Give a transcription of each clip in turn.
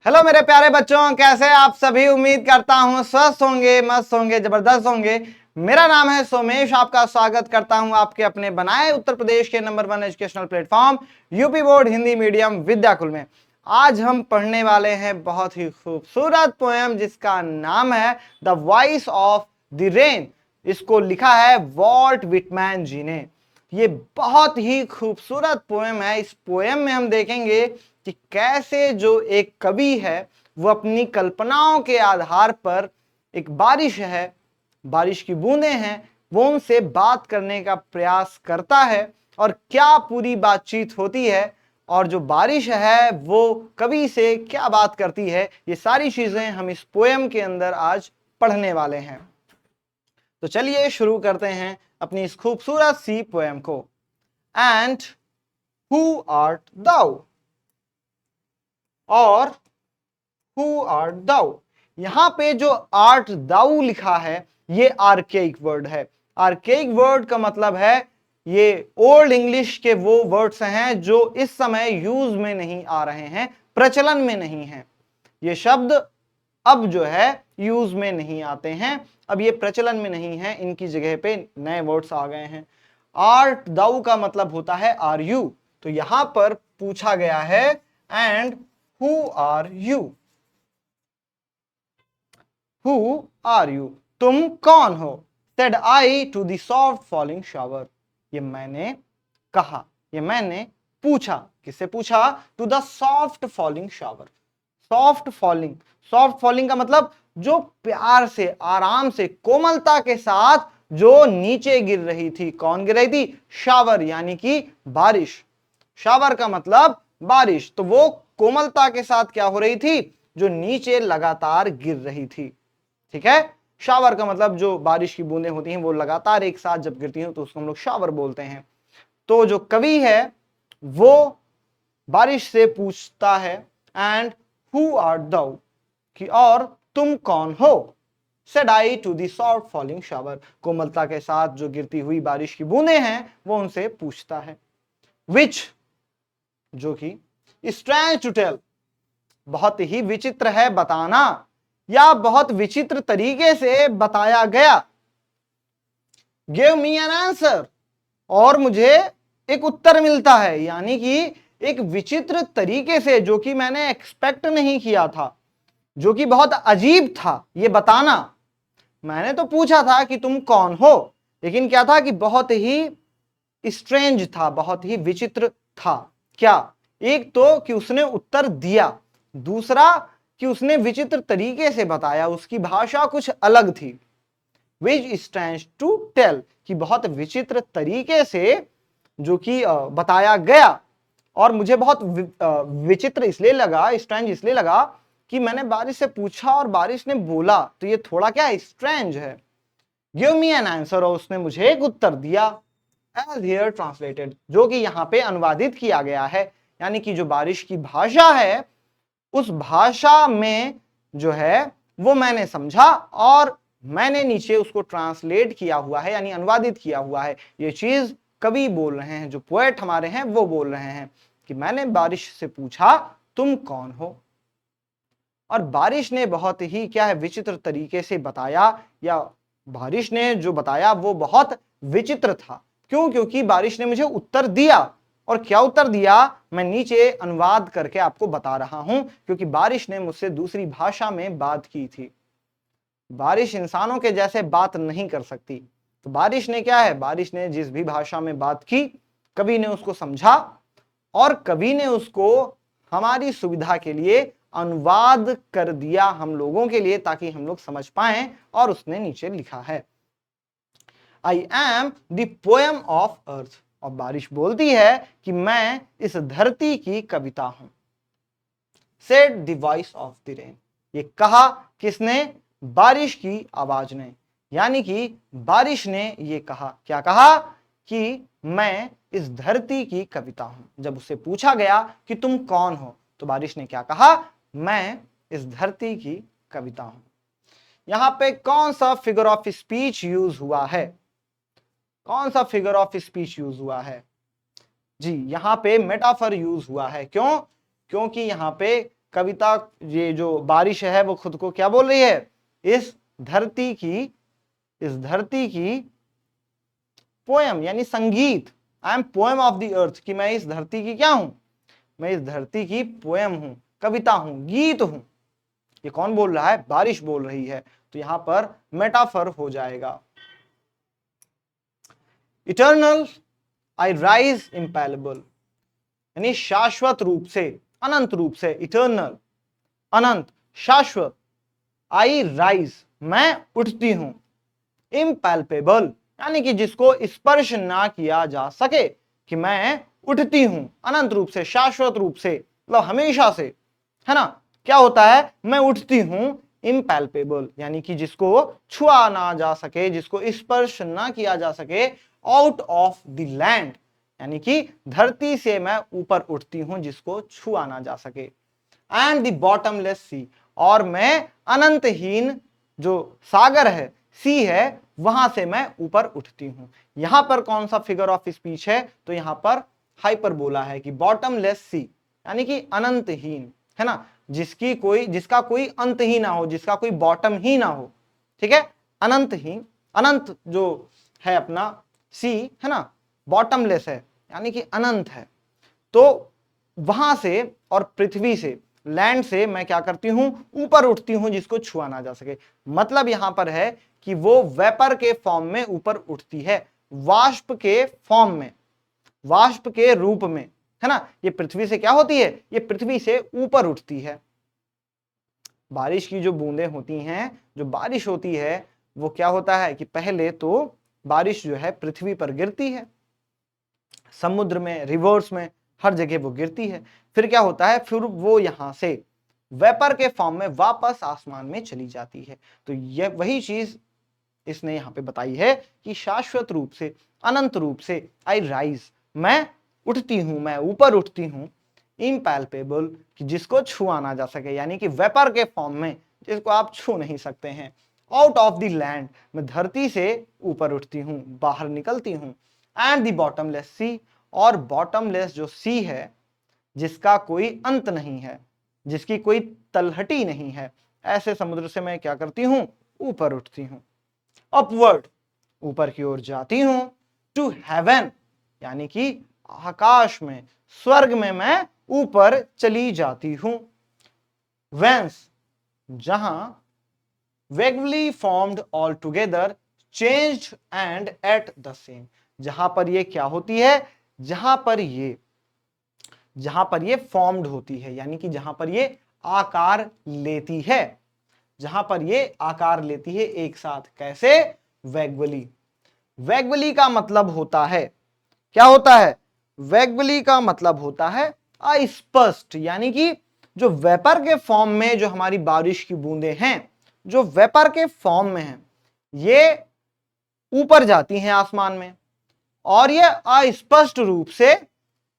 Hello मेरे प्यारे बच्चों, कैसे आप सभी। उम्मीद करता हूं स्वस्थ होंगे, मस्त होंगे, जबरदस्त होंगे। मेरा नाम है सोमेश, आपका स्वागत करता हूं आपके अपने बनाए उत्तर प्रदेश के number 1 educational platform UP board Hindi medium Vidyakul में। आज हम पढ़ने वाले हैं बहुत ही खूबसूरत पोएम जिसका नाम है the voice of the rain. इसको लिखा है वॉल्ट विटमैन जी ने। ये बहुत ही खूबसूरत पोएम है। इस पोएम में हम देखेंगे कि कैसे जो एक कवि है वो अपनी कल्पनाओं के आधार पर एक बारिश है, बारिश की बूंदें हैं, वो उनसे बात करने का प्रयास करता है और क्या पूरी बातचीत होती है और जो बारिश है वो कवि से क्या बात करती है। ये सारी चीजें हम इस पोएम के अंदर आज पढ़ने वाले हैं। तो चलिए शुरू करते हैं अपनी इस खूबसूरत सी पोएम को। एंड हु आर्ट दाउ, और हु आर्ट दाउ। यहां पे जो आर्ट दाउ लिखा है ये आर्केइक वर्ड है। आर्केइक वर्ड का मतलब है ये ओल्ड इंग्लिश के वो वर्ड्स हैं जो इस समय यूज में नहीं आ रहे हैं, प्रचलन में नहीं है। ये शब्द अब जो है यूज में नहीं आते हैं, अब ये प्रचलन में नहीं है, इनकी जगह पे नए वर्ड्स आ गए हैं। आर्ट दाउ का मतलब होता है आर यू। तो यहां पर पूछा गया है and who are you, who are you, तुम कौन हो। Said I to the soft falling shower, ये मैंने कहा, ये मैंने पूछा। किससे पूछा? To the soft falling shower. Soft falling, soft falling का मतलब जो प्यार से, आराम से, कोमलता के साथ जो नीचे गिर रही थी। कौन गिर रही थी? शावर, यानी कि बारिश। शावर का मतलब बारिश, तो वो कोमलता के साथ क्या हो रही थी? जो नीचे लगातार गिर रही थी। ठीक है, शावर का मतलब जो बारिश की बूंदें होती हैं वो लगातार एक साथ जब गिरती हैं तो उसको हम लोग शावर बोलते हैं। तो जो कवि है वो बारिश से पूछता है एंड हु आर्ट दाउ, कि और तुम कौन हो। Said I to the soft falling shower, कोमलता के साथ जो गिरती हुई बारिश की बूंदें हैं वो उनसे पूछता है। विच, जो कि स्ट्रेंज टू टेल, बहुत ही विचित्र है बताना, या बहुत विचित्र तरीके से बताया गया। गिव मी एन आंसर, और मुझे एक उत्तर मिलता है, यानी कि एक विचित्र तरीके से, जो कि मैंने एक्सपेक्ट नहीं किया था, जो कि बहुत अजीब था ये बताना। मैंने तो पूछा था कि तुम कौन हो, लेकिन क्या था कि बहुत ही स्ट्रेंज था, बहुत ही विचित्र था। क्या? एक तो कि उसने उत्तर दिया, दूसरा कि उसने विचित्र तरीके से बताया, उसकी भाषा कुछ अलग थी। विच स्ट्रेंज टू टेल, कि बहुत विचित्र तरीके से जो कि बताया गया। और मुझे बहुत विचित्र इसलिए लगा, स्ट्रेंज इसलिए लगा कि मैंने बारिश से पूछा और बारिश ने बोला, तो ये थोड़ा क्या स्ट्रेंज है। गिव मी एन आंसर, और उसने मुझे एक उत्तर दिया। एज हियर ट्रांसलेटेड, जो कि यहाँ पे अनुवादित किया गया है, यानी कि जो बारिश की भाषा है उस भाषा में जो है वो मैंने समझा और मैंने नीचे उसको ट्रांसलेट किया हुआ है, यानी अनुवादित किया हुआ है। ये चीज कवि बोल रहे हैं, जो पोएट हमारे हैं वो बोल रहे हैं कि मैंने बारिश से पूछा तुम कौन हो। और बारिश ने बहुत ही क्या है विचित्र तरीके से बताया, या बारिश ने जो बताया वो बहुत विचित्र था। क्यों? क्योंकि बारिश ने मुझे उत्तर दिया। और क्या उत्तर दिया मैं नीचे अनुवाद करके आपको बता रहा हूं, क्योंकि बारिश ने मुझसे दूसरी भाषा में बात की थी। बारिश इंसानों के जैसे बात नहीं कर सकती, तो बारिश ने क्या है, बारिश ने जिस भी भाषा में बात की कवि ने उसको समझा और कवि ने उसको हमारी सुविधा के लिए अनुवाद कर दिया हम लोगों के लिए, ताकि हम लोग समझ पाएं। और उसने नीचे लिखा है I am the poem of earth, और बारिश बोलती है कि मैं इस धरती की कविता हूं। Said the voice of the rain, ये कहा किसने? बारिश की आवाज ने, यानी कि बारिश ने ये कहा। क्या कहा? कि मैं इस धरती की कविता हूं। जब उससे पूछा गया कि तुम कौन हो, तो बारिश ने क्या कहा? मैं इस धरती की कविता हूं। यहां पे कौन सा फिगर ऑफ स्पीच यूज हुआ है? कौन सा फिगर ऑफ स्पीच यूज हुआ है? जी, यहां पे मेटाफर यूज हुआ है। क्यों? क्योंकि यहां पे कविता, ये जो बारिश है वो खुद को क्या बोल रही है, इस धरती की पोयम यानी संगीत, I am poem of the earth, कि मैं इस धरती की क्या हूं, मैं इस धरती की पोएम हूं, कविता हूं, गीत हूं। ये कौन बोल रहा है, बारिश बोल रही है। तो यहां पर मेटाफर हो जाएगा। इटर्नल आई राइज इम्पैलेबल, यानी शाश्वत रूप से, अनंत रूप से, इटर्नल अनंत, शाश्वत, आई राइज मैं उठती हूं, इम्पैल्पेबल यानी कि जिसको स्पर्श ना किया जा सके, कि मैं उठती हूं अनंत रूप से, शाश्वत रूप से, मतलब हमेशा से, है ना। क्या होता है, मैं उठती हूं, इम्पैल्पेबल यानी कि जिसको छुआ ना जा सके, जिसको स्पर्श ना किया जा सके, आउट ऑफ द लैंड यानी कि धरती से मैं ऊपर उठती हूं, जिसको छुआ ना जा सके, एंड द बॉटमलेस सी, और मैं अनंतहीन जो सागर है, सी है, वहां से मैं ऊपर उठती हूं। यहां पर कौन सा फिगर ऑफ स्पीच है, तो यहां पर हाइपरबोला है, कि बॉटमलेस सी यानी कि अनंतहीन, है ना, जिसका कोई अंत ही ना हो, जिसका कोई बॉटम ही ना हो, ठीक है, अनंतहीन, अनंत जो है अपना सी, है ना, बॉटमलेस है यानी कि अनंत है। तो वहां से और पृथ्वी से, लैंड से मैं क्या करती हूं, ऊपर उठती हूं, जिसको छुआ ना जा सके। मतलब यहां पर है कि वो वेपर के फॉर्म में ऊपर उठती है, वाष्प के फॉर्म में, वाष्प के रूप में, है ना। ये पृथ्वी से क्या होती है, ये पृथ्वी से ऊपर उठती है। बारिश की जो बूंदें होती हैं, जो बारिश होती है, वो क्या होता है कि पहले तो बारिश जो है पृथ्वी पर गिरती है, समुद्र में, रिवर्स में, हर जगह वो गिरती है। फिर क्या होता है, फिर वो यहां से वेपर के फॉर्म में वापस आसमान में चली जाती है। तो यह वही चीज इसने यहां पे बताई है कि शाश्वत रूप से, अनंत रूप से, आई राइज मैं उठती हूं, मैं ऊपर उठती हूं, इम्पैल्पेबल कि जिसको छुआ ना जा सके, यानी कि वेपर के फॉर्म में, जिसको आप छू नहीं सकते हैं, आउट ऑफ द लैंड मैं धरती से ऊपर उठती हूं, बाहर निकलती हूं, एंड द बॉटमलेस सी, और बॉटमलेस जो सी है, जिसका कोई अंत नहीं है, जिसकी कोई तलहटी नहीं है, ऐसे समुद्र से मैं क्या करती हूं, ऊपर उठती हूं, अपवर्ड ऊपर की ओर जाती हूं, टू हेवन यानी कि आकाश में, स्वर्ग में मैं ऊपर चली जाती हूं, वेंस जहां vaguely formed all together changed and at the same, जहां पर ये क्या होती है, जहां पर ये फॉर्म्ड होती है, यानी कि जहां पर ये आकार लेती है, जहां पर ये आकार लेती है एक साथ, कैसे, वेगवली। वेगवली का मतलब होता है, क्या होता है, वेगवली का मतलब होता है अस्पष्ट, यानी कि जो वेपर के फॉर्म में जो हमारी बारिश की बूंदें हैं, जो वेपर के फॉर्म में हैं, ये ऊपर जाती हैं आसमान में, और ये अस्पष्ट रूप से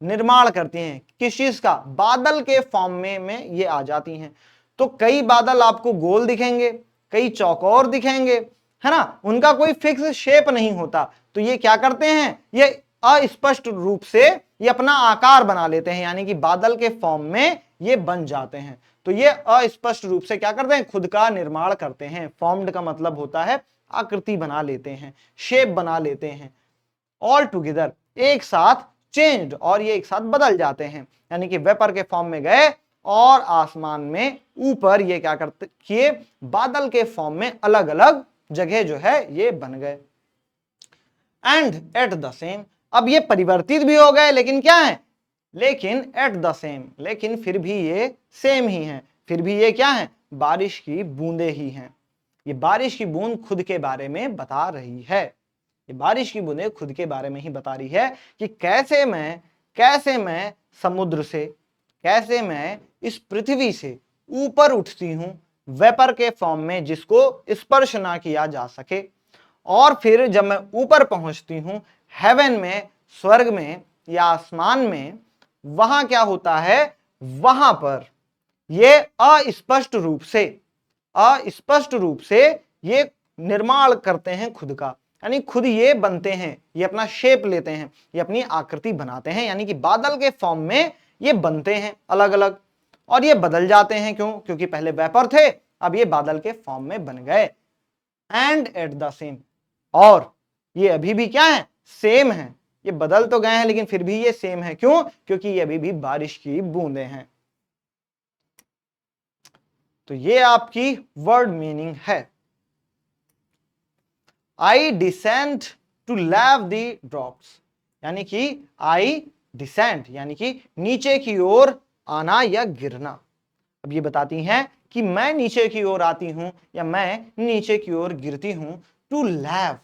निर्माण करती हैं, किस चीज का, बादल के फॉर्म में ये आ जाती हैं। तो कई बादल आपको गोल दिखेंगे, कई चौकोर दिखेंगे, है ना, उनका कोई फिक्स शेप नहीं होता। तो ये क्या करते हैं, ये अस्पष्ट रूप से ये अपना आकार बना लेते हैं, यानी कि बादल के फॉर्म में ये बन जाते हैं। तो ये अस्पष्ट रूप से क्या करते हैं, खुद का निर्माण करते हैं। फॉर्म्ड का मतलब होता है आकृति बना लेते हैं, शेप बना लेते हैं, ऑल टुगेदर एक साथ, चेंज्ड और ये एक साथ बदल जाते हैं, यानी कि वेपर के फॉर्म में गए और आसमान में ऊपर ये क्या करते किए, बादल के फॉर्म में अलग अलग जगह जो है ये बन गए। एंड एट द सेम, अब ये परिवर्तित भी हो गए, लेकिन क्या है, लेकिन एट द सेम, लेकिन फिर भी ये सेम ही है, फिर भी ये क्या है, बारिश की बूंदे ही हैं। ये बारिश की बूंद खुद के बारे में बता रही है, ये बारिश की बूंदें खुद के बारे में ही बता रही है कि कैसे मैं समुद्र से, कैसे मैं इस पृथ्वी से ऊपर उठती हूं वेपर के फॉर्म में, जिसको स्पर्श ना किया जा सके, और फिर जब मैं ऊपर पहुंचती हूं हेवन में, स्वर्ग में या आसमान में, वहां क्या होता है, वहां पर ये अस्पष्ट रूप से ये निर्माण करते हैं खुद का, यानी खुद ये बनते हैं, ये अपना शेप लेते हैं, ये अपनी आकृति बनाते हैं, यानी कि बादल के फॉर्म में ये बनते हैं अलग अलग, और ये बदल जाते हैं। क्यों? क्योंकि पहले वेपर थे, अब ये बादल के फॉर्म में बन गए। एंड एट द सेम, और ये अभी भी क्या है? सेम है। ये बदल तो गए हैं लेकिन फिर भी ये सेम है। क्यों? क्योंकि ये अभी भी बारिश की बूंदें हैं। तो ये आपकी वर्ड मीनिंग है। I descend to lave the drops, यानी कि आई डिसेंड यानी कि नीचे की ओर आना या गिरना। अब ये बताती हैं कि मैं नीचे की ओर आती हूं या मैं नीचे की ओर गिरती हूं। टू लैव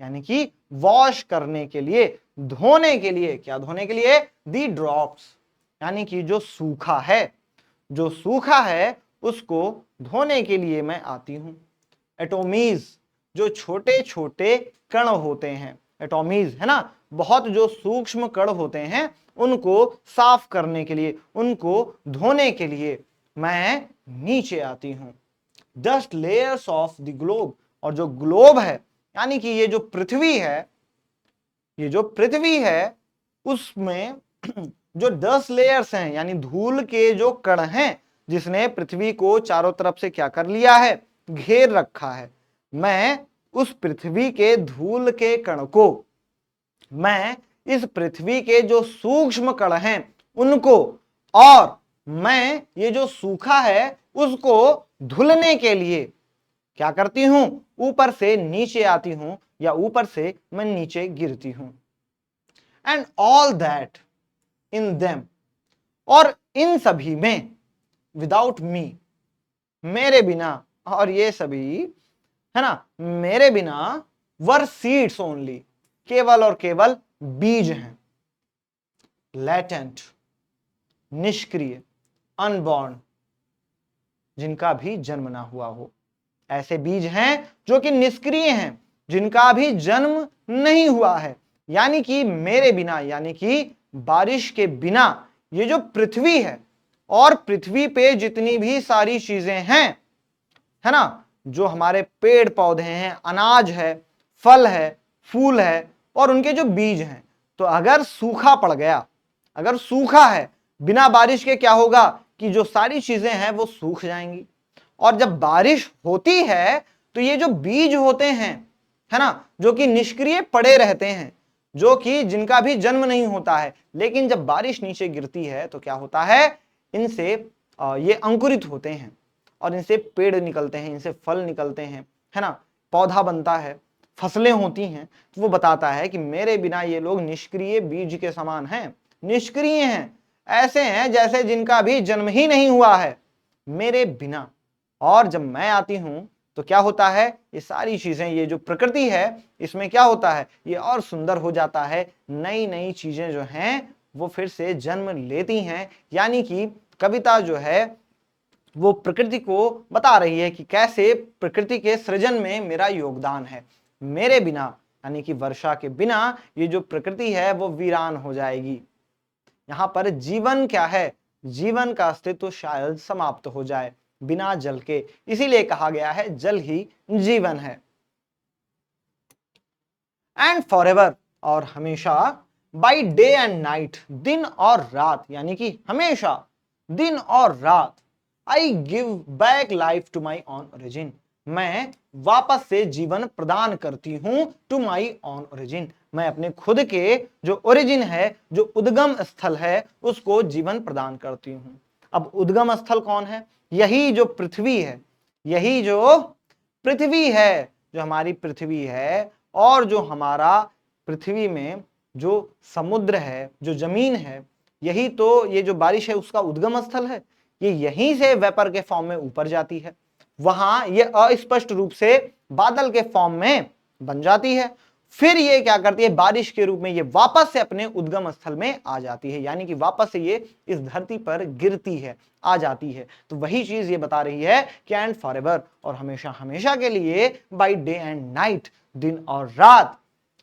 यानी कि वॉश करने के लिए, धोने के लिए। क्या धोने के लिए? दी ड्रॉप्स, यानी कि जो सूखा है, जो सूखा है उसको धोने के लिए मैं आती हूं। एटोमीज, जो छोटे छोटे कण होते हैं, एटोमीज है ना, बहुत जो सूक्ष्म कण होते हैं, उनको साफ करने के लिए, उनको धोने के लिए मैं नीचे आती हूं। Dust layers of the globe, और जो ग्लोब है यानी कि ये जो पृथ्वी है, ये जो पृथ्वी है उसमें जो 10 लेयर्स हैं, यानी धूल के जो कण हैं, जिसने पृथ्वी को चारों तरफ से क्या कर लिया है? घेर रखा है। मैं उस पृथ्वी के धूल के कण को, मैं इस पृथ्वी के जो सूक्ष्म कण हैं उनको, और मैं ये जो सूखा है उसको धुलने के लिए क्या करती हूं? ऊपर से नीचे आती हूं या ऊपर से मैं नीचे गिरती हूं। And all that in them, और इन सभी में, विदाउट मी, मेरे बिना, और ये सभी है ना मेरे बिना, वर सीड्स ओनली, केवल और केवल बीज हैं। लेटेंट, निष्क्रिय, अनबॉर्न, जिनका भी जन्म ना हुआ हो। ऐसे बीज हैं जो कि निष्क्रिय हैं, जिनका भी जन्म नहीं हुआ है। यानी कि मेरे बिना, यानी कि बारिश के बिना ये जो पृथ्वी है, और पृथ्वी पे जितनी भी सारी चीजें हैं, है ना, जो हमारे पेड़ पौधे हैं, अनाज है, फल है, फूल है, और उनके जो बीज हैं, तो अगर सूखा पड़ गया, अगर सूखा है, बिना बारिश के क्या होगा? कि जो सारी चीजें हैं वो सूख जाएंगी। और जब बारिश होती है तो ये जो बीज होते हैं, है ना, जो कि निष्क्रिय पड़े रहते हैं, जो कि जिनका भी जन्म नहीं होता है, लेकिन जब बारिश नीचे गिरती है तो क्या होता है? इनसे ये अंकुरित होते हैं और इनसे पेड़ निकलते हैं, इनसे फल निकलते हैं, है ना, पौधा बनता है, फसलें होती हैं। तो वो बताता है कि मेरे बिना ये लोग निष्क्रिय बीज के समान हैं, निष्क्रिय हैं, ऐसे हैं जैसे जिनका भी जन्म ही नहीं हुआ है, मेरे बिना। और जब मैं आती हूं तो क्या होता है? ये सारी चीजें, ये जो प्रकृति है, इसमें क्या होता है? ये और सुंदर हो जाता है। नई नई चीजें जो हैं वो फिर से जन्म लेती हैं। यानी कि कविता जो है वो प्रकृति को बता रही है कि कैसे प्रकृति के सृजन में मेरा योगदान है। मेरे बिना, यानी कि वर्षा के बिना, ये जो प्रकृति है वो वीरान हो जाएगी। यहां पर जीवन क्या है? जीवन का अस्तित्व शायद समाप्त हो जाए बिना जल के। इसीलिए कहा गया है जल ही जीवन है। एंड फॉरएवर, और हमेशा, बाई डे एंड नाइट, दिन और रात, यानी कि हमेशा दिन और रात, I give back life to my own origin, मैं वापस से जीवन प्रदान करती हूं टू माई ऑन ओरिजिन, मैं अपने खुद के जो ओरिजिन है, जो उद्गम स्थल है, उसको जीवन प्रदान करती हूं। अब उद्गम स्थल कौन है? यही जो पृथ्वी है, यही जो पृथ्वी है, जो हमारी पृथ्वी है, और जो हमारा पृथ्वी में जो समुद्र है, जो जमीन है, यही तो ये जो बारिश है उसका उद्गम स्थल है। ये यहीं से वेपर के फॉर्म में ऊपर जाती है, वहां ये अस्पष्ट रूप से बादल के फॉर्म में बन जाती है, फिर ये क्या करती है? बारिश के रूप में ये वापस से अपने उद्गम स्थल में आ जाती है, यानी कि वापस से ये इस धरती पर गिरती है, आ जाती है। तो वही चीज ये बता रही है कि एंड फॉरएवर, और हमेशा हमेशा के लिए, बाई डे एंड नाइट, दिन और रात,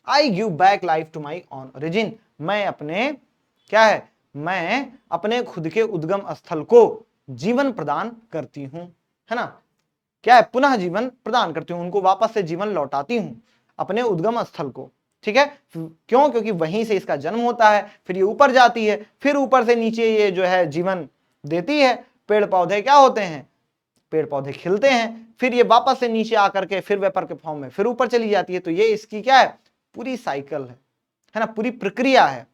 I give back life to my own origin, मैं अपने क्या है? मैं अपने खुद के उद्गम स्थल को जीवन प्रदान करती हूं, है ना, क्या है? पुनः जीवन प्रदान करती हूं, उनको वापस से जीवन लौटाती हूं, अपने उद्गम स्थल को। ठीक है, क्यों? क्योंकि वहीं से इसका जन्म होता है, फिर ये ऊपर जाती है, फिर ऊपर से नीचे ये जो है जीवन देती है, पेड़ पौधे क्या होते हैं, पेड़ पौधे खिलते हैं, फिर ये वापस से नीचे आकर के फिर वेपर के फॉर्म में फिर ऊपर चली जाती है। तो ये इसकी क्या है, पूरी साइकिल है ना, पूरी प्रक्रिया है।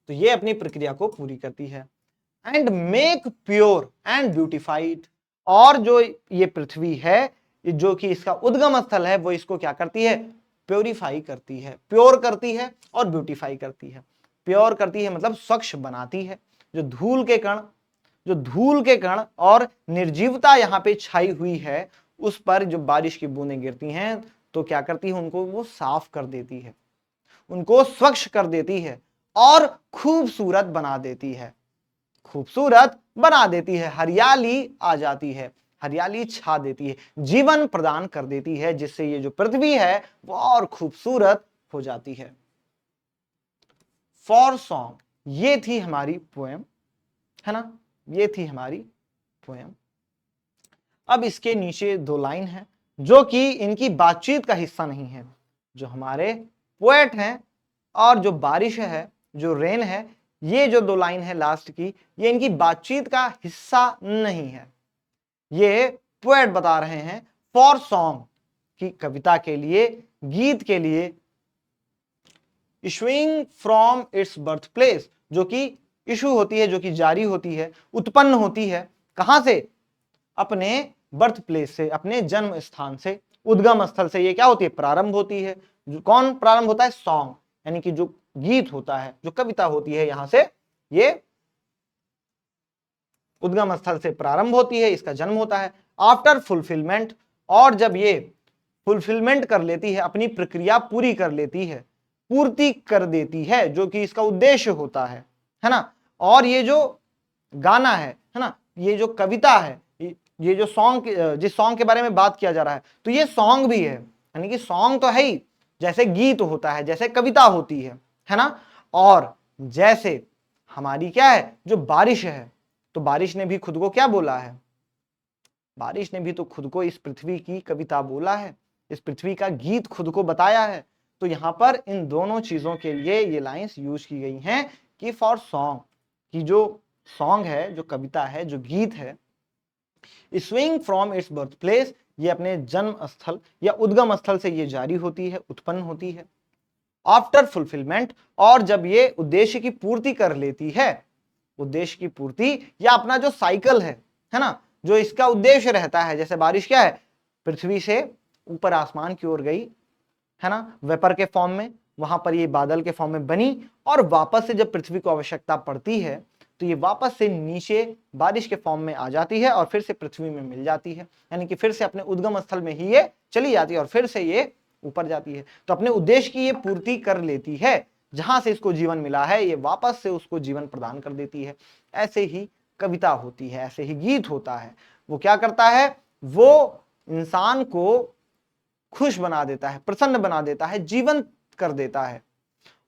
तो ये अपनी प्रक्रिया को पूरी करती है। And make pure and beautified, और जो ये पृथ्वी है, जो कि इसका उद्गम स्थल है, वो इसको क्या करती है, प्योरीफाई करती है, प्योर करती है और ब्यूटिफाई करती है। प्योर करती है मतलब स्वच्छ बनाती है। जो धूल के कण और निर्जीवता यहाँ पे छाई हुई है, उस पर जो बारिश की बूंदें गिरती हैं तो क्या करती है, उनको वो साफ कर देती है, उनको स्वच्छ कर देती है और खूबसूरत बना देती है, खूबसूरत बना देती है। हरियाली आ जाती है, हरियाली छा देती है, जीवन प्रदान कर देती है, जिससे ये जो पृथ्वी है वो और खूबसूरत हो जाती है। फॉर सॉन्ग, ये थी हमारी पोएम, है ना, ये थी हमारी पोएम। अब इसके नीचे 2 लाइन है जो कि इनकी बातचीत का हिस्सा नहीं है। जो हमारे पोएट हैं और जो बारिश है, जो रेन है, ये जो 2 लाइन है लास्ट की, ये इनकी बातचीत का हिस्सा नहीं है। ये पोएट बता रहे हैं फॉर सॉन्ग, की कविता के लिए, गीत के लिए, issuing from its birth place, जो कि इशू होती है, जो कि जारी होती है, उत्पन्न होती है, कहां से, अपने बर्थ प्लेस से, अपने जन्म स्थान से, उद्गम स्थल से ये क्या होती है, प्रारंभ होती है। जो कौन प्रारंभ होता है, सॉन्ग, यानी कि जो गीत होता है, जो कविता होती है, यहां से ये उद्गम स्थल से प्रारंभ होती है, इसका जन्म होता है। आफ्टर फुलफिलमेंट, और जब ये फुलफिलमेंट कर लेती है, अपनी प्रक्रिया पूरी कर लेती है, पूर्ति कर देती है, जो कि इसका उद्देश्य होता है ना। और ये जो गाना है ना, ये जो कविता है, ये जो सॉन्ग, जिस सॉन्ग के बारे में बात किया जा रहा है, तो ये सॉन्ग भी है, यानी कि सॉन्ग तो है ही, जैसे गीत होता है, जैसे कविता होती है ना। और जैसे हमारी क्या है, जो बारिश है, तो बारिश ने भी खुद को क्या बोला है, बारिश ने भी तो खुद को इस पृथ्वी की कविता बोला है, इस पृथ्वी का गीत खुद को बताया है। तो यहां पर इन दोनों चीजों के लिए ये लाइंस यूज की गई हैं कि फॉर सॉन्ग, की जो सॉन्ग है, जो कविता है, जो गीत है, swing from its birth place, ये अपने जन्म स्थल या उद्गम स्थल से ये जारी होती है, उत्पन्न होती है। आफ्टर फुलफिलमेंट, और जब ये उद्देश्य की पूर्ति कर लेती है, उद्देश्य की पूर्ति या अपना जो साइकिल है ना, जो इसका उद्देश्य रहता है, जैसे बारिश क्या है, पृथ्वी से ऊपर आसमान की ओर गई, है ना, वेपर के फॉर्म में, वहां पर ये बादल के फॉर्म में बनी, और वापस से जब पृथ्वी को आवश्यकता पड़ती है तो ये वापस से नीचे बारिश के फॉर्म में आ जाती है और फिर से पृथ्वी में मिल जाती है, यानी कि फिर से अपने उद्गम स्थल में ही ये चली जाती है और फिर से ये ऊपर जाती है। तो अपने उद्देश्य की ये पूर्ति कर लेती है, जहां से इसको जीवन मिला है ये वापस से उसको जीवन प्रदान कर देती है। ऐसे ही कविता होती है, ऐसे ही गीत होता है। वो क्या करता है, वो इंसान को खुश बना देता है, प्रसन्न बना देता है, जीवन कर देता है,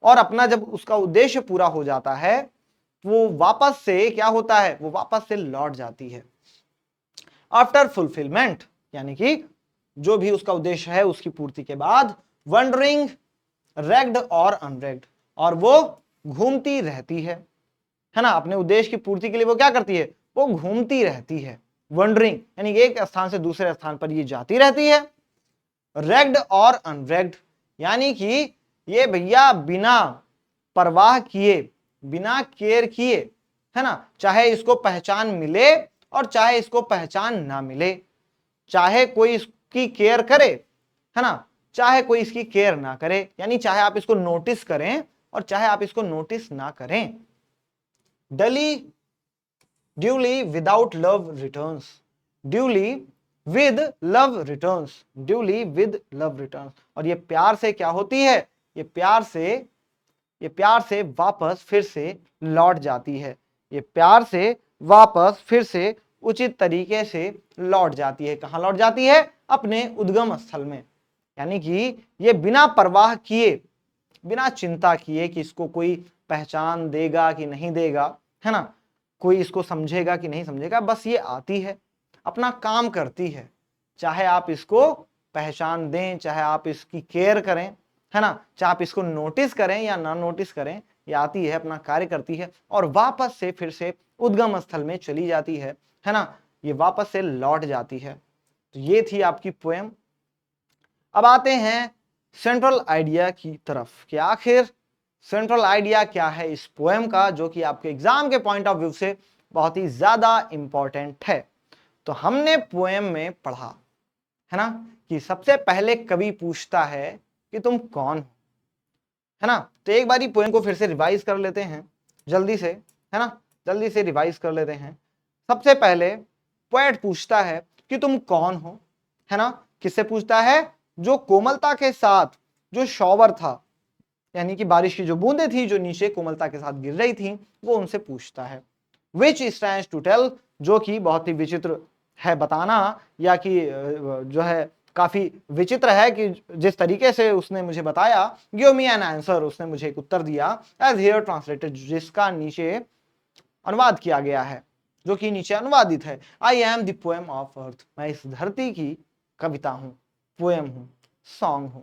और अपना जब उसका उद्देश्य पूरा हो जाता है वो वापस से क्या होता है, वो वापस से लौट जाती है। आफ्टर फुलफिलमेंट, यानी कि जो भी उसका उद्देश्य है उसकी पूर्ति के बाद, वंडरिंग रेग्ड और अनरेग्ड, और वो घूमती रहती है ना, अपने उद्देश्य की पूर्ति के लिए वो क्या करती है, वो घूमती रहती है। वंडरिंग यानी एक स्थान से दूसरे स्थान पर ये जाती रहती है। रेग्ड और अनरेग्ड, यानी कि ये भैया बिना परवाह किए, बिना केयर किए, है ना, चाहे इसको पहचान मिले और चाहे इसको पहचान ना मिले, चाहे कोई इसकी केयर करे, है ना, चाहे कोई इसकी केयर ना करे, यानी चाहे आप इसको नोटिस करें और चाहे आप इसको नोटिस ना करें। डली duly without love returns, duly with love returns, duly with love returns, और ये प्यार से क्या होती है, ये प्यार से वापस फिर से लौट जाती है, ये प्यार से वापस फिर से उचित तरीके से लौट जाती है। कहां लौट जाती है, अपने उद्गम स्थल में, यानी कि ये बिना परवाह किए, बिना चिंता किए कि इसको कोई पहचान देगा कि नहीं देगा, है ना, कोई इसको समझेगा कि नहीं समझेगा, बस ये आती है, अपना काम करती है, चाहे आप इसको पहचान दें, चाहे आप इसकी केयर करें, है ना, चाहे आप इसको नोटिस करें या ना नोटिस करें, ये आती है, अपना कार्य करती है और वापस से फिर से उद्गम स्थल में चली जाती है ना, ये वापस से लौट जाती है। तो ये थी आपकी पोएम। अब आते हैं सेंट्रल आइडिया की तरफ कि आखिर सेंट्रल आइडिया क्या है इस पोएम का, जो कि आपके एग्जाम के पॉइंट ऑफ व्यू से बहुत ही ज्यादा इंपॉर्टेंट है। तो हमने पोएम में पढ़ा है ना कि सबसे पहले कवि पूछता है कि तुम कौन हो, है ना। तो एक बारी पोएम को फिर से रिवाइज कर लेते हैं जल्दी से, है ना, जल्दी से रिवाइज कर लेते हैं। सबसे पहले पोएट पूछता है कि तुम कौन हो, है ना। किससे पूछता है? जो कोमलता के साथ जो शॉवर था, यानी कि बारिश की जो बूंदें थी जो नीचे कोमलता के साथ गिर रही थी, वो उनसे पूछता है। विच स्टैंड्स टू टेल, जो कि बहुत ही विचित्र है बताना, या कि जो है काफी विचित्र है कि जिस तरीके से उसने मुझे बताया, गिव मी एन आंसर, उसने मुझे एक उत्तर दिया, एज हियर ट्रांसलेटेड, जिसका नीचे अनुवाद किया गया है, जो कि नीचे अनुवादित है। I am the poem of earth, मैं इस धरती की कविता हूं, पोएम हूं, सॉन्ग हूं।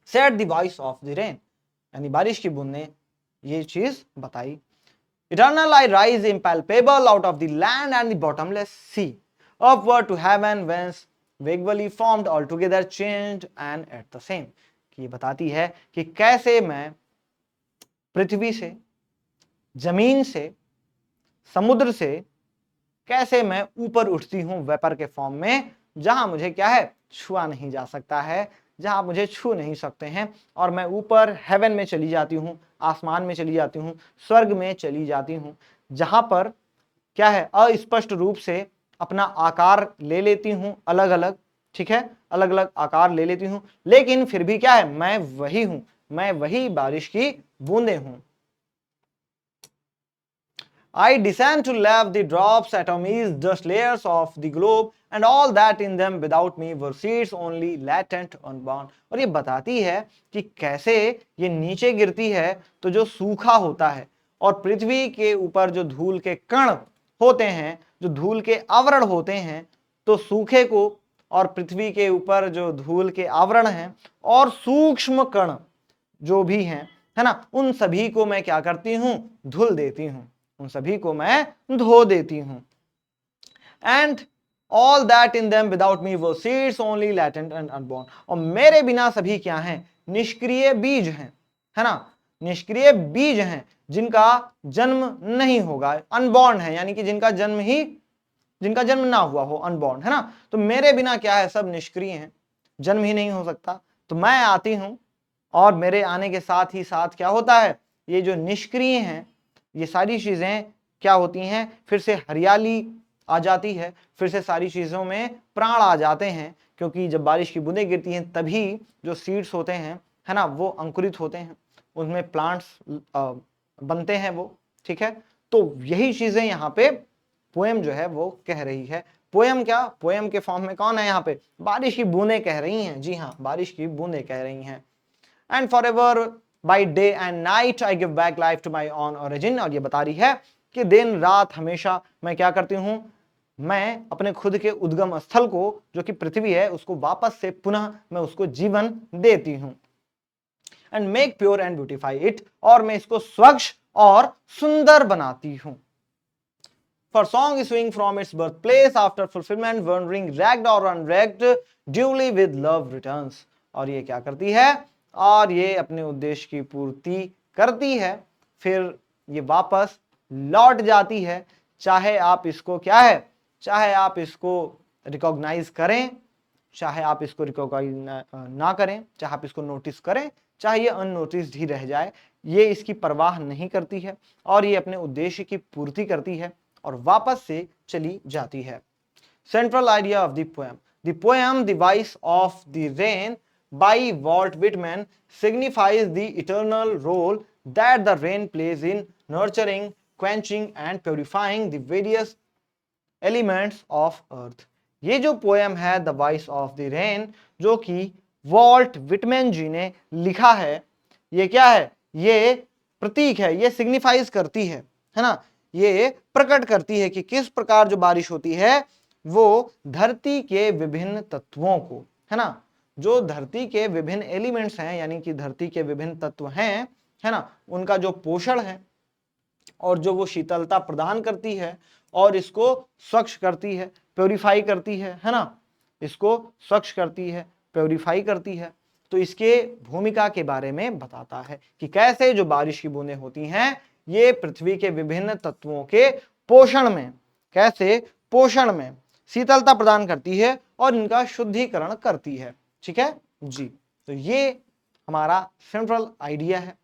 Said the voice of the rain, यानी बारिश की बूंद ने ये चीज बताई। Eternal I rise impalpable out of the land and the bottomless sea, upward to heaven whence vaguely formed altogether changed and at the same। कि ये बताती है कि कैसे मैं पृथ्वी से, जमीन से, समुद्र से कैसे मैं ऊपर उठती हूं वेपर के फॉर्म में, जहां मुझे क्या है, छुआ नहीं जा सकता है, जहां मुझे छू नहीं सकते हैं, और मैं ऊपर हेवन में चली जाती हूं, आसमान में चली जाती हूं, स्वर्ग में चली जाती हूं, जहां पर क्या है, अस्पष्ट रूप से अपना आकार ले लेती हूं, अलग अलग, ठीक है, अलग अलग आकार ले लेती हूं, लेकिन फिर भी क्या है, मैं वही हूं, मैं वही बारिश की बूंदें हूं। I descend to lave the drops, atomies, dust layers of the globe and all that in them without me were seeds only latent unborn। और ये बताती है कि कैसे ये नीचे गिरती है तो जो सूखा होता है, और पृथ्वी के ऊपर जो धूल के कण होते हैं, जो धूल के आवरण होते हैं, तो सूखे को और पृथ्वी के ऊपर जो धूल के आवरण हैं और सूक्ष्म कण जो भी हैं, है ना, उन सभी को मैं क्या करती हूं, धुल देती हूं, उन सभी को मैं धो देती हूं। And all that in them without me were seeds only latent and unborn, और मेरे बिना सभी क्या हैं, निष्क्रिय बीज हैं, है ना, निष्क्रिय बीज हैं, जिनका जन्म नहीं होगा, अनबॉर्न है, यानी कि जिनका जन्म ना हुआ हो, अनबॉर्न, है ना। तो मेरे बिना क्या है, सब निष्क्रिय हैं, जन्म ही नहीं हो सकता। तो मैं आती हूं और मेरे आने के साथ ही साथ क्या होता है, ये जो निष्क्रिय हैं, ये सारी चीजें क्या होती हैं, फिर से हरियाली आ जाती है, फिर से सारी चीजों में प्राण आ जाते हैं, क्योंकि जब बारिश की बूंदें गिरती हैं तभी जो सीड्स होते हैं, है ना, वो अंकुरित होते हैं, उनमें प्लांट्स बनते हैं वो, ठीक है। तो यही चीजें यहाँ पे पोएम जो है वो कह रही है। पोएम क्या, पोएम के फॉर्म में कौन है यहाँ पे, बारिश की बूंदें कह रही हैं, जी हाँ, बारिश की बूंदें कह रही हैं। And for ever by day and night I give back life to my own origin, और ये बता रही है कि दिन रात हमेशा मैं क्या करती हूं, मैं अपने खुद के उद्गम स्थल को, जो कि पृथ्वी है, उसको वापस से पुनः मैं उसको जीवन देती हूं। And make pure and beautify it, और मैं इसको स्वच्छ और सुंदर बनाती हूं। For song issuing from its birthplace after fulfillment, wandering ragged or unragged, duly with love returns। और ये क्या करती है, और ये अपने उद्देश्य की पूर्ति करती है, फिर ये वापस लौट जाती है, चाहे आप इसको क्या है, चाहे आप इसको रिकॉग्नाइज करें, चाहे आप इसको रिकॉग्नाइज ना करें, चाहे आप इसको नोटिस करें, चाहे ये अननोटिस्ड ही रह जाए, ये इसकी परवाह नहीं करती है, और ये अपने उद्देश्य की पूर्ति करती है और वापस से चली जाती है। Central idea of the poem, the poem the voice of the rain bye Walt Whitman signifies the eternal role that the rain plays in nurturing, quenching and purifying the various elements of earth। ये जो poem है the voice of the rain, जो कि Walt Whitman जी ने लिखा है, ये क्या है, ये प्रतीक है, ये सिग्निफाइज करती है ना, ये प्रकट करती है कि किस प्रकार जो बारिश होती है वो धरती के विभिन्न तत्वों को, है ना, जो धरती के विभिन्न एलिमेंट्स हैं, यानी कि धरती के विभिन्न तत्व हैं, है ना, उनका जो पोषण है और जो वो शीतलता प्रदान करती है और इसको स्वच्छ करती है, प्योरीफाई करती है ना, इसको स्वच्छ करती है, प्योरीफाई करती है। तो इसके भूमिका के बारे में बताता है कि कैसे जो बारिश की बूंदें होती हैं ये पृथ्वी के विभिन्न तत्वों के पोषण में, कैसे पोषण में शीतलता प्रदान करती है और इनका शुद्धिकरण करती है। ठीक है जी, तो ये हमारा सेंट्रल आइडिया है।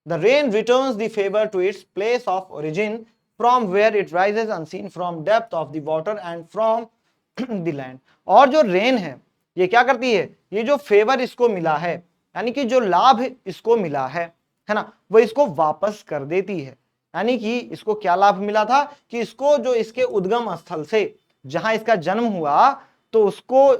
The rain returns the favor to its place of origin from where it rises unseen from depth of the water and from the land। और जो रेन है ये क्या करती है, ये जो फेवर इसको मिला है यानी कि जो लाभ इसको मिला है ना, वो इसको वापस कर देती है। यानी कि इसको क्या लाभ मिला था कि इसको जो इसके उद्गम स्थल से जहां इसका जन्म हुआ, तो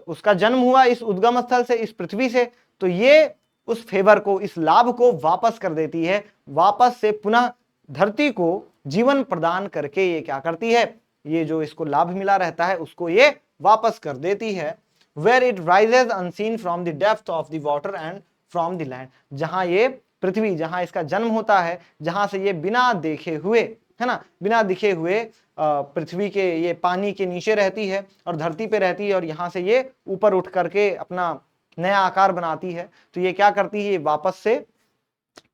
उसका जन्म हुआ इस उद्गम स्थल से, इस पृथ्वी से, तो ये उस फेवर को, इस लाभ को वापस कर देती है, वापस से पुनः धरती को जीवन प्रदान करके ये क्या करती है, ये जो इसको लाभ मिला रहता है उसको ये वापस कर देती है। Where it rises unseen from the depth of the water and from the land, जहां ये पृथ्वी, जहां इसका जन्म होता है, जहां से ये बिना देखे हुए, है ना, बिना दिखे हुए पृथ्वी के, ये पानी के नीचे रहती है और धरती पे रहती है और यहां से ये ऊपर उठ करके अपना नया आकार बनाती है। तो ये क्या करती है, वापस से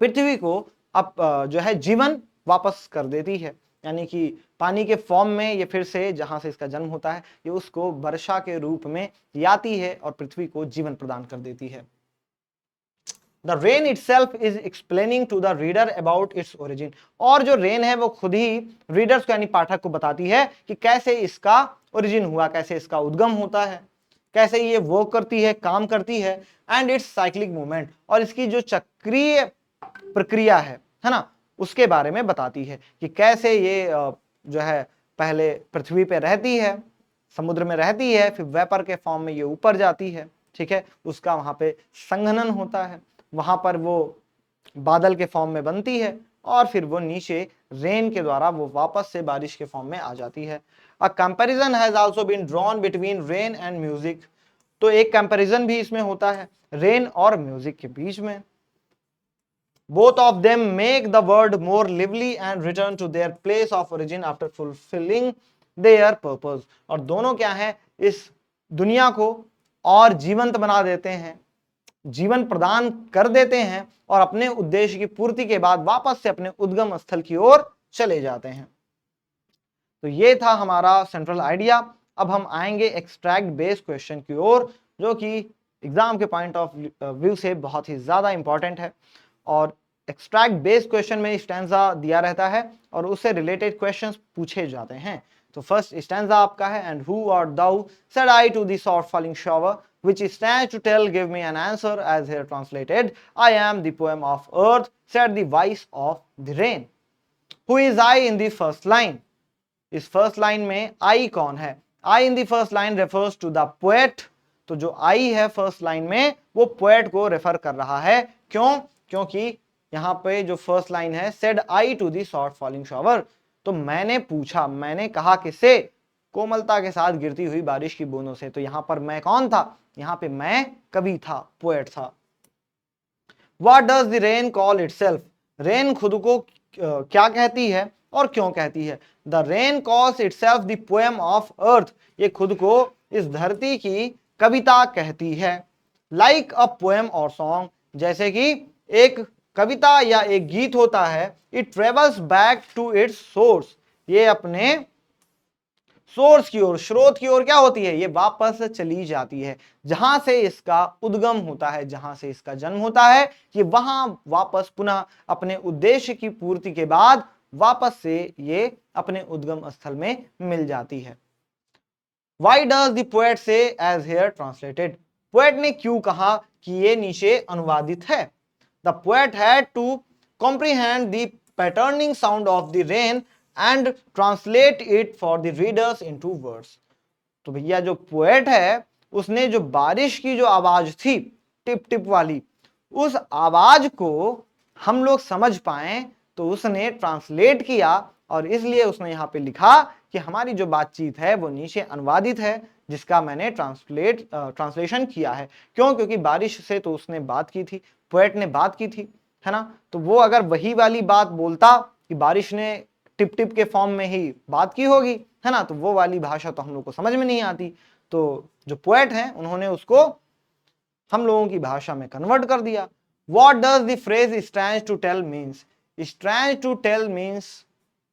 पृथ्वी को अब जो है जीवन वापस कर देती है। यानी कि पानी के फॉर्म में ये फिर से जहां से इसका जन्म होता है ये उसको वर्षा के रूप में आती है और पृथ्वी को जीवन प्रदान कर देती है। The rain itself is explaining to the reader about its origin। और जो रेन है वो खुद ही रीडर्स को यानी पाठक को बताती है कि कैसे इसका ओरिजिन हुआ, कैसे इसका उद्गम होता है, कैसे ये वो करती है, काम करती है। एंड इट्स साइक्लिक मूवमेंट, और इसकी जो चक्रीय प्रक्रिया है ना, उसके बारे में बताती है कि कैसे ये जो है पहले पृथ्वी पे रहती है, समुद्र में रहती है, फिर वेपर के फॉर्म में ये ऊपर जाती है। ठीक है, उसका वहां पे संघनन होता है, वहां पर वो बादल के फॉर्म में बनती है और फिर वो नीचे रेन के द्वारा वो वापस से बारिश के फॉर्म में आ जाती है। A comparison has also been drawn between rain and music. तो एक कंपैरिजन भी इसमें होता है रेन और म्यूजिक के बीच में। Both of them make the world more lively and return to their place of origin after fulfilling their purpose. और दोनों क्या है, इस दुनिया को और जीवंत बना देते हैं, जीवन प्रदान कर देते हैं और अपने उद्देश्य की पूर्ति के बाद वापस से अपने उद्गम स्थल की ओर चले जाते हैं। तो ये था हमारा सेंट्रल आइडिया। अब हम आएंगे एक्सट्रैक्ट बेस्ड क्वेश्चन की ओर, जो कि एग्जाम के पॉइंट ऑफ व्यू से बहुत ही ज्यादा इंपॉर्टेंट है। और एक्सट्रैक्ट बेस्ड क्वेश्चन में स्टैंजा दिया रहता है और उससे रिलेटेड क्वेश्चंस पूछे जाते हैं। तो फर्स्ट स्टैंजा आपका है, and who art thou said I to the soft falling shower which stands to tell give me an answer as here translated I am the poem of earth said the voice of the rain। who is I in the first line? इस first line में I कौन है? I in the first line refers to the poet। तो जो I है first line में वो poet को रेफर कर रहा है। क्यों? क्योंकि यहां पे जो फर्स्ट लाइन है said I to the soft falling shower, तो मैंने पूछा, मैंने कहा किससे? कोमलता के साथ गिरती हुई बारिश की बूंदों से। तो यहां पर मैं कौन था? यहां पे मैं कवि था, पोएट था। What does the rain call itself? Rain खुद को क्या कहती है और क्यों कहती है? The rain calls itself the poem of earth। ये खुद को इस धरती की कविता कहती है। Like a poem or song, जैसे कि एक कविता या एक गीत होता है। It travels back to its source। ये अपने सोर्स की ओर, स्रोत की ओर क्या होती है? ये वापस चली जाती है। जहां से इसका उद्गम होता है, जहां से इसका जन्म होता है, ये वहां वापस पुनः अपने उद्देश्य की पूर्ति के बाद वापस से ये अपने उद्गम स्थल में मिल जाती है। Why does the poet say as here translated? Poet ने क्यों कहा कि ये नीचे अनुवादित है? The poet had to comprehend the patterning sound of the rain and translate it for the readers into words। तो भैया जो पोएट है उसने जो बारिश की जो आवाज थी टिप टिप वाली, उस आवाज को हम लोग समझ पाए तो उसने ट्रांसलेट किया और इसलिए उसने यहाँ पे लिखा कि हमारी जो बातचीत है वो नीचे अनुवादित है, जिसका मैंने ट्रांसलेशन किया है। क्यों? क्योंकि बारिश से तो उसने बात की थी, पोएट ने बात की थी, है ना। तो वो अगर वही वाली बात बोलता कि बारिश ने टिप टिप के फॉर्म में ही बात की होगी, है ना, तो वो वाली भाषा तो हम लोग को समझ में नहीं आती। तो जो पोएट हैं उन्होंने उसको हम लोगों की भाषा में कन्वर्ट कर दिया। What does the phrase strange to tell means? Strange to tell means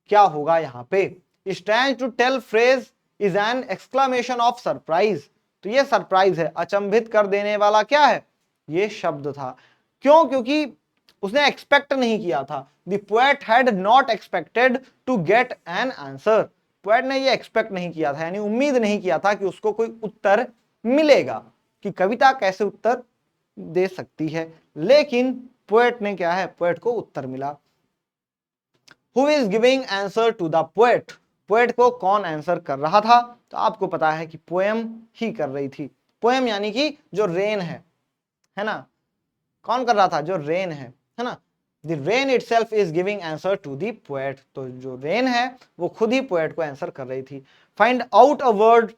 क्या होगा यहाँ पे? Strange to tell phrase is an exclamation of surprise. तो ये सरप्राइज है, अचंभित कर देने वाला क्या है? ये शब्द था। क्यों? क्योंकि उसने एक्सपेक्ट नहीं किया था। The poet had not expected to get an answer. Poet ने ये एक्सपेक्ट नहीं किया था, यानी उम्मीद नहीं किया था कि उसको कोई उत्तर मिलेगा, कि कविता कैसे उत्तर दे सकती है। लेकिन पोएट ने क्या है, पोएट को उत्तर मिला। Who is giving answer to the poet? Poet को कौन आंसर कर रहा था? तो आपको पता है कि पोएम ही कर रही थी। पोएम यानी कि जो रेन है ना, कौन कर रहा था? जो रेन है ना। The rain itself is giving answer to the poet. तो जो रेन है वो खुद ही पोएट को आंसर कर रही थी। Find out a word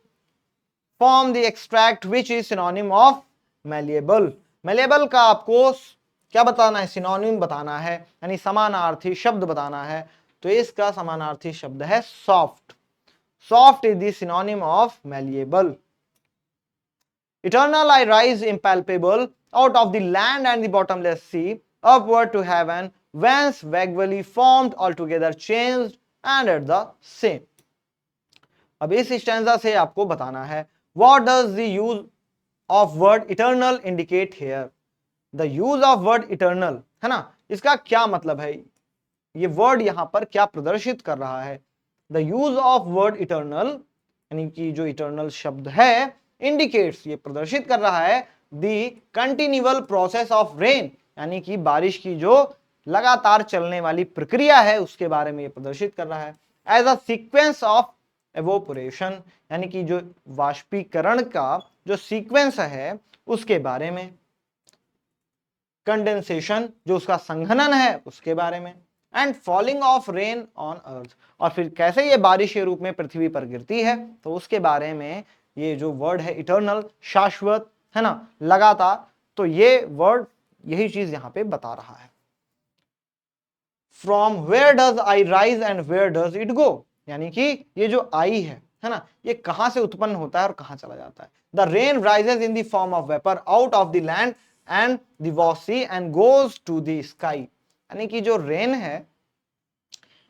from the extract which is synonym of malleable. Malleable का आपको क्या बताना है? सिनोनिम बताना है, यानी समानार्थी शब्द बताना है। तो इसका समानार्थी शब्द है soft. Soft is the synonym of malleable. Eternal I rise impalpable out of the land and the bottomless sea, upward to heaven, whence vaguely formed, altogether changed and at the same. अब इस stanza से आपको बताना है what does the use of word eternal indicate here. The use of word eternal, है ना, इसका क्या मतलब है? ये वर्ड यहां पर क्या प्रदर्शित कर रहा है? The use of word eternal, यानी कि जो इटर्नल शब्द है, इंडिकेट्स, ये प्रदर्शित कर रहा है the continual process of rain, यानी कि बारिश की जो लगातार चलने वाली प्रक्रिया है उसके बारे में ये प्रदर्शित कर रहा है। As a sequence of evaporation, यानी कि जो वाष्पीकरण का जो सीक्वेंस है उसके बारे में। कंडेंसेशन, जो उसका संघनन है उसके बारे में। And falling of rain on earth, और फिर कैसे ये बारिश के रूप में पृथ्वी पर गिरती है, तो उसके बारे में ये जो वर्ड है इटर्नल, शाश्वत, है ना, लगातार, तो ये वर्ड यही चीज यहां पे बता रहा है। From where does I rise and where does it go, यानी कि ये जो आई है ना, ये कहां से उत्पन्न होता है और कहां चला जाता है। The rain rises in the form of vapour out of the land and the sea and goes to the sky, यानी कि जो रेन है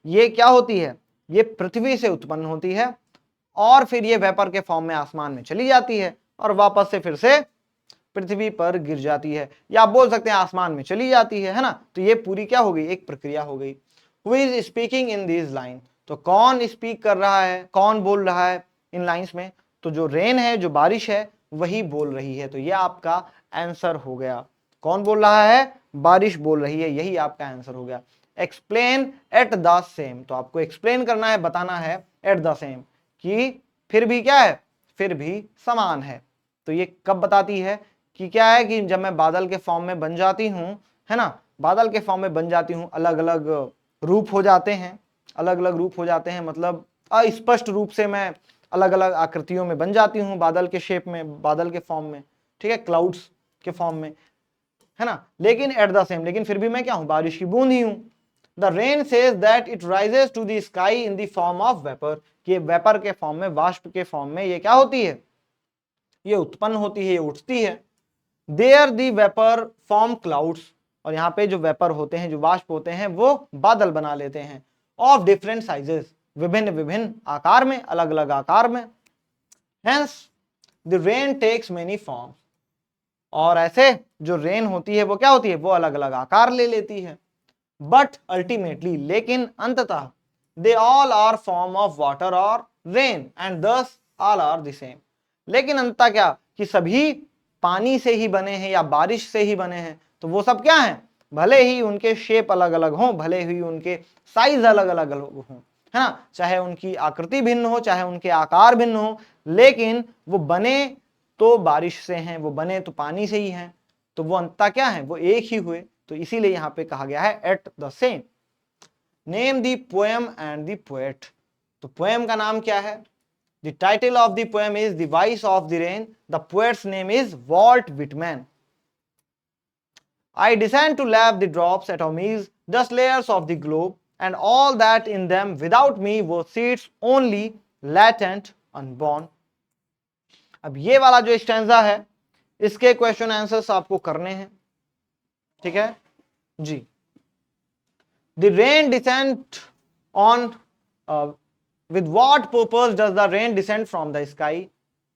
ये क्या होती है? ये पृथ्वी से उत्पन्न होती है और फिर ये वेपर के फॉर्म में आसमान में चली जाती है और वापस से फिर से पृथ्वी पर गिर जाती है, या आप बोल सकते हैं आसमान में चली जाती है ना। तो ये पूरी क्या हो गई? एक प्रक्रिया हो गई। Who is speaking in this line, तो कौन स्पीक कर रहा है, कौन बोल रहा है इन लाइंस में? तो जो रेन है, जो बारिश है, वही बोल रही है। तो ये आपका आंसर हो गया। कौन बोल रहा है? बारिश बोल रही है, यही आपका आंसर हो गया। एक्सप्लेन एट द सेम, तो आपको एक्सप्लेन करना है, बताना है एट द सेम, कि फिर भी क्या है? फिर भी समान है। तो ये कब बताती है? कि क्या है कि जब मैं बादल के फॉर्म में बन जाती हूँ, है ना, बादल के फॉर्म में बन जाती हूँ, अलग अलग रूप हो जाते हैं, अलग अलग रूप हो जाते हैं, मतलब अस्पष्ट रूप से मैं अलग अलग आकृतियों में बन जाती हूँ, बादल के शेप में, बादल के फॉर्म में, ठीक है, क्लाउड्स के फॉर्म में, है ना। लेकिन एट द सेम, लेकिन फिर भी मैं क्या हूं? बारिश की बूंद ही हूं। The rain says that it rises to the sky in the form of vapour, ये वेपर के फॉर्म में, वाष्प के फॉर्म में ये क्या होती है? ये उत्पन्न होती है, ये उठती है। There the vapour form clouds, और यहाँ पे जो वेपर होते हैं, जो वाष्प होते हैं, वो बादल बना लेते हैं। ऑफ डिफरेंट साइजेस, विभिन्न विभिन्न आकार में, अलग अलग आकार में। Hence the rain takes many forms, और ऐसे जो रेन होती है वो क्या होती है? वो अलग अलग आकार ले लेती है। बट अल्टीमेटली, लेकिन अंततः, they all are form of water और rain and thus all are the same, लेकिन अंततः क्या? कि सभी पानी से ही बने हैं या बारिश से ही बने हैं, तो वो सब क्या हैं? भले ही उनके शेप अलग अलग हों, भले ही उनके साइज अलग अलग हों, है ना, चाहे उनकी आकृति भिन्न हो, चाहे उनके आकार भिन्न हो, लेकिन वो बने तो बारिश से हैं, वो बने तो पानी से ही हैं, तो वो अंततः क्या है? वो एक ही हुए। तो इसीलिए यहां पे कहा गया है at the same. Name the poem and the poet, तो पोएम का नाम क्या है The title of the poem is The Voice of the Rain. The poet's name is Walt Whitman. I descend to lap the drops, atomies, dust layers of the globe, and all that in them without me were seeds only, latent, unborn. अब ये वाला जो stanza है इसके question answers आपको करने हैं, ठीक है जी. The rain descent on with what purpose does the rain descend from the sky?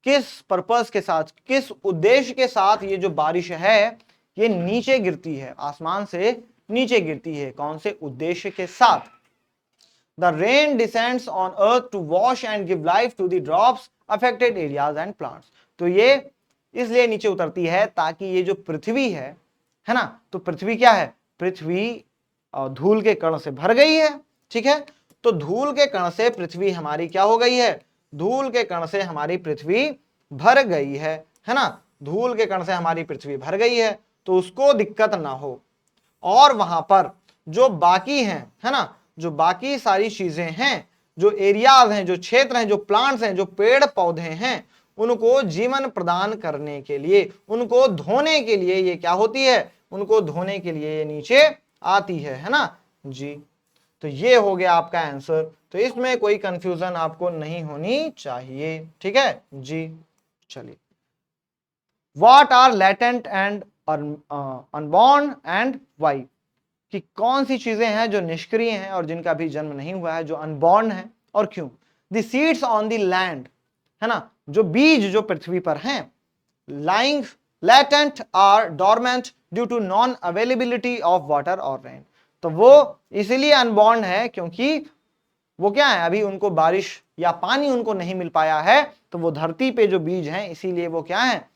किस पर्पस के साथ, किस उद्देश्य के साथ ये जो बारिश है ये नीचे गिरती है, आसमान से नीचे गिरती है, कौन से उद्देश्य के साथ? The rain descends on earth to wash and give life to the drops, affected areas and plants. तो ये इसलिए नीचे उतरती है ताकि ये जो पृथ्वी है ना, तो पृथ्वी क्या है? पृथ्वी धूल के कण से भर गई है, ठीक है. तो धूल के कण से पृथ्वी हमारी क्या हो गई है? धूल के कण से हमारी पृथ्वी भर गई है ना. धूल के कण से हमारी पृथ्वी भर गई है तो उसको दिक्कत ना हो, और वहां पर जो बाकी हैं है ना, जो बाकी सारी चीजें हैं, जो एरियाज हैं, जो क्षेत्र हैं, जो प्लांट्स हैं, जो पेड़ पौधे हैं, उनको जीवन प्रदान करने के लिए, उनको धोने के लिए ये क्या होती है? उनको धोने के लिए ये नीचे आती है ना जी. तो ये हो गया आपका आंसर. तो इसमें कोई कंफ्यूजन आपको नहीं होनी चाहिए, ठीक है जी. चलिए, what are latent and unborn and why? कि कौन सी चीजें हैं जो निष्क्रिय हैं और जिनका भी जन्म नहीं हुआ है, जो अनबॉर्न है, और क्यों? The seeds on the land, है ना, जो बीज जो पृथ्वी पर हैं, lying latent or dormant due to non availability of water और रेन. तो वो इसीलिए अनबॉर्न है क्योंकि वो क्या है, अभी उनको बारिश या पानी उनको नहीं मिल पाया है. तो वो धरती पे जो बीज हैं इसीलिए वो क्या है?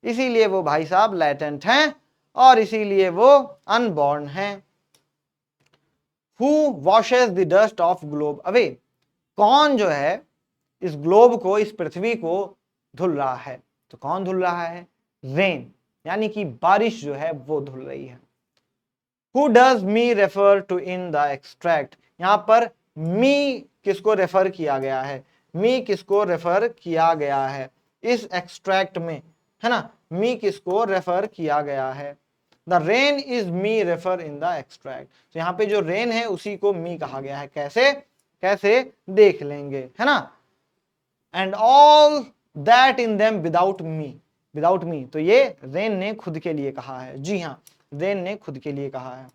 इसीलिए वो भाई साहब लेटेंट हैं और इसीलिए वो अनबॉर्न हैं. Who washes the dust of globe away? कौन जो है इस ग्लोब को, इस पृथ्वी को धुल रहा है? तो कौन धुल रहा है? रेन, यानी कि बारिश जो है वो धुल रही है. Who does me refer to in the extract? यहां पर मी किसको रेफर किया गया है? मी किसको रेफर किया गया है इस एक्सट्रैक्ट में, है ना? मी किसको रेफर किया गया है? The rain is me refer in the extract. तो यहाँ पे जो रेन है उसी को मी कहा गया है. कैसे? कैसे देख लेंगे, है ना. And all that in them without me, without me. तो ये रेन ने खुद के लिए कहा है. जी हाँ, रेन ने खुद के लिए कहा है.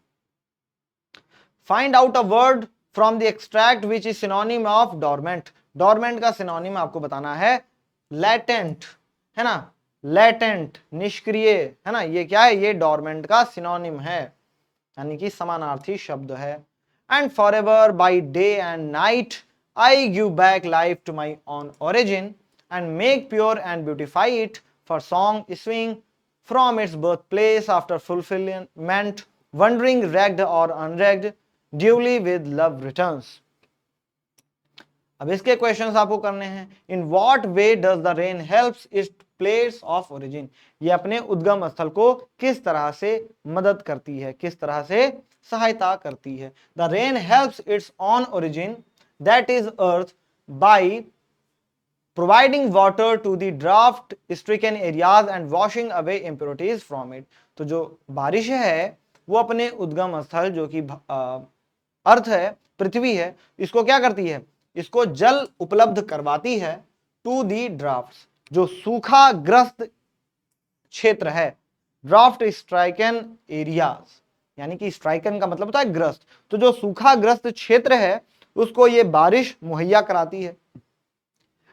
Find out a word from the extract which is synonym of dormant. Dormant का सिनोनिम आपको बताना है लेटेंट, है ना. लेटेंट, निष्क्रिय, है ना. ये क्या है? ये डोरमेंट का सिनोनिम है, यानी कि समानार्थी शब्द है. And for ever by day and night I give back life to my own origin and make pure and beautify it for song issuing from its birth place after fulfilment wandering ragged और unragged duly with love returns. अब इसके questions आपको करने हैं. In what way does the rain helps its place of origin? ये अपने उद्गम स्थल को किस तरह से मदद करती है, किस तरह से सहायता करती है? The rain helps its own origin that is earth by providing water to the drought stricken areas and washing away impurities from it. तो जो बारिश है वो अपने उद्गम स्थल जो कि अर्थ है, पृथ्वी है, इसको क्या करती है? इसको जल उपलब्ध करवाती है टू दी ड्राफ्ट, जो सूखाग्रस्त क्षेत्र है. ड्राफ्ट स्ट्राइकन एरियाज, यानी कि स्ट्राइकन का मतलब होता है ग्रस्त. तो जो सूखाग्रस्त क्षेत्र है उसको ये बारिश मुहैया कराती है.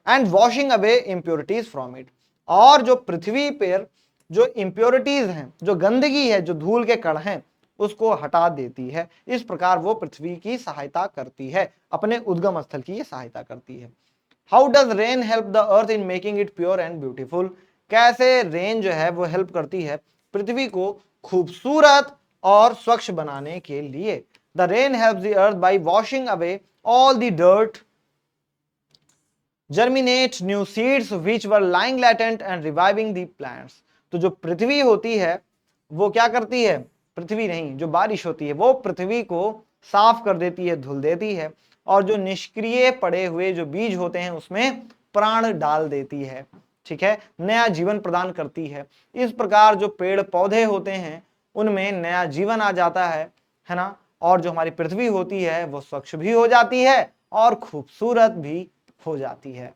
And washing away impurities from it, और जो पृथ्वी पर जो इम्प्योरिटीज हैं, जो गंदगी है, जो धूल के कण हैं, उसको हटा देती है. इस प्रकार वो पृथ्वी की सहायता करती है, अपने उद्गम स्थल की ये सहायता करती है. How does rain help the earth in making it pure and beautiful? कैसे रेन जो है वो हेल्प करती है पृथ्वी को खूबसूरत और स्वच्छ बनाने के लिए? The rain helps the earth by washing away all the dirt, germinate new seeds which were lying latent and reviving the plants. तो जो पृथ्वी होती है वो क्या करती है? पृथ्वी नहीं, जो बारिश होती है वो पृथ्वी को साफ कर देती है, धुल देती है, और जो निष्क्रिय पड़े हुए जो बीज होते हैं उसमें प्राण डाल देती है, ठीक है, नया जीवन प्रदान करती है। इस प्रकार जो पेड़ पौधे होते हैं उनमें नया जीवन आ जाता है ना, और जो हमारी पृथ्वी होती है वो स्वच्छ भी हो जाती है और खूबसूरत भी हो जाती है।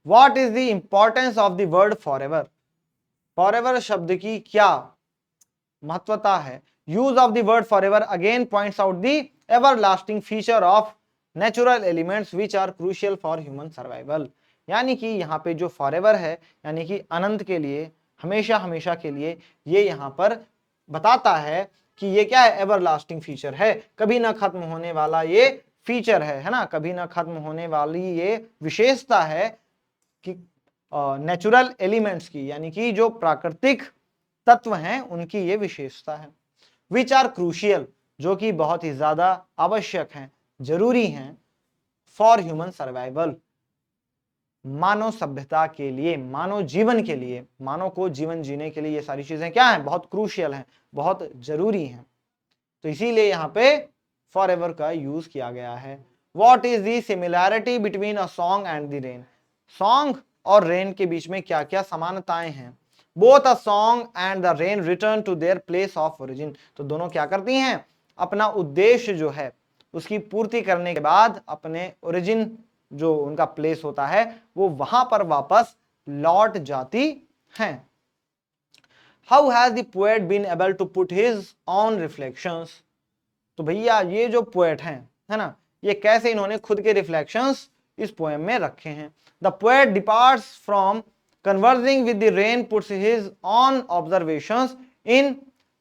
What is the importance of the word forever? forever शब्द की क्या महत्वता है? Use of the word forever again points out the everlasting feature of natural elements which are crucial for human survival. यानी कि यहाँ पे जो फॉरएवर है यानी कि अनंत के लिए, हमेशा हमेशा के लिए, ये यहाँ पर बताता है कि ये क्या है, एवरलास्टिंग फीचर है, कभी ना खत्म होने वाला ये फीचर है ना, कभी ना खत्म होने वाली ये विशेषता है कि नेचुरल एलिमेंट्स की, यानी कि जो प्राकृतिक तत्व हैं उनकी ये विशेषता है। विच आर क्रूशियल, जो कि बहुत ही ज्यादा आवश्यक हैं, जरूरी हैं, फॉर ह्यूमन सर्वाइवल, मानव सभ्यता के लिए, मानव जीवन के लिए, मानव को जीवन जीने के लिए ये सारी चीजें क्या हैं, बहुत क्रूशियल हैं, बहुत जरूरी हैं। तो इसीलिए यहाँ पे फॉर एवर का यूज किया गया है। What is the similarity between a song and the rain? Song और रेन के बीच में क्या क्या समानताएं हैं? Both a song and the rain return to their place of origin. तो दोनों क्या करती हैं, अपना उद्देश्य जो है उसकी पूर्ति करने के बाद अपने ओरिजिन जो उनका प्लेस होता है वो वहां पर वापस लौट जाती हैं। How has the poet been able to put his own reflections? तो भैया ये जो पोएट हैं, है ना, ये कैसे इन्होंने खुद के रिफ्लेक्शंस इस पोएम में रखे हैं। The poet departs from conversing with the rain, puts his own observations in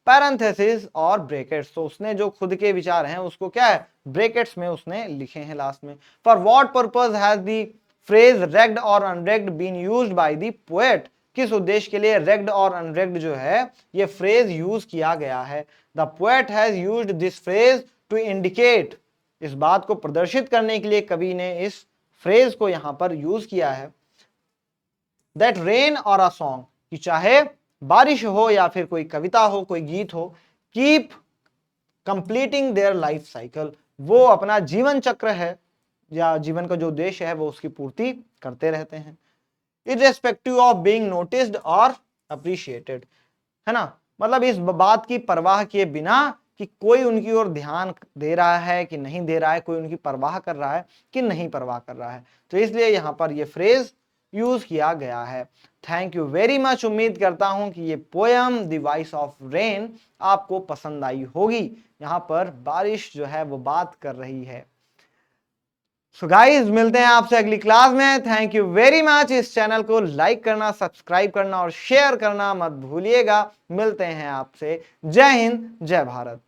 parenthesis और ब्रैकेट्स। तो उसने जो खुद के विचार हैं उसको क्या है, ब्रैकेट्स में उसने लिखे हैं लास्ट में। For what purpose has the phrase ragged और unragged been used by the poet? किस उद्देश्य के लिए रेग्ड और अनरेग्ड जो है ये फ्रेज यूज किया गया है? The poet has used this phrase to indicate, इस बात को प्रदर्शित करने के लिए कवि ने इस फ्रेज को यहां पर यूज किया है, दैट रेन और अ सॉन्ग, कि चाहे बारिश हो या फिर कोई कविता हो, कोई गीत हो, keep completing their life cycle, वो अपना जीवन चक्र है या जीवन का जो उद्देश्य है वो उसकी पूर्ति करते रहते हैं, इररेस्पेक्टिव ऑफ बीइंग नोटिस्ड और अप्रिशिएटेड, है ना, मतलब इस बात की परवाह किए बिना कि कोई उनकी ओर ध्यान दे रहा है कि नहीं दे रहा है, कोई उनकी परवाह कर रहा है कि नहीं परवाह कर रहा है। तो इसलिए यहाँ पर ये फ्रेज यूज किया गया है। Thank you very much. उम्मीद करता हूं कि ये poem the voice of rain आपको पसंद आई होगी। यहाँ पर बारिश जो है वो बात कर रही है। सो गाइस, मिलते हैं आपसे अगली क्लास में। Thank you very much. इस चैनल को लाइक करना, सब्सक्राइब करना और शेयर करना मत भूलिएगा। मिलते हैं आपसे। जय हिंद, जय भारत।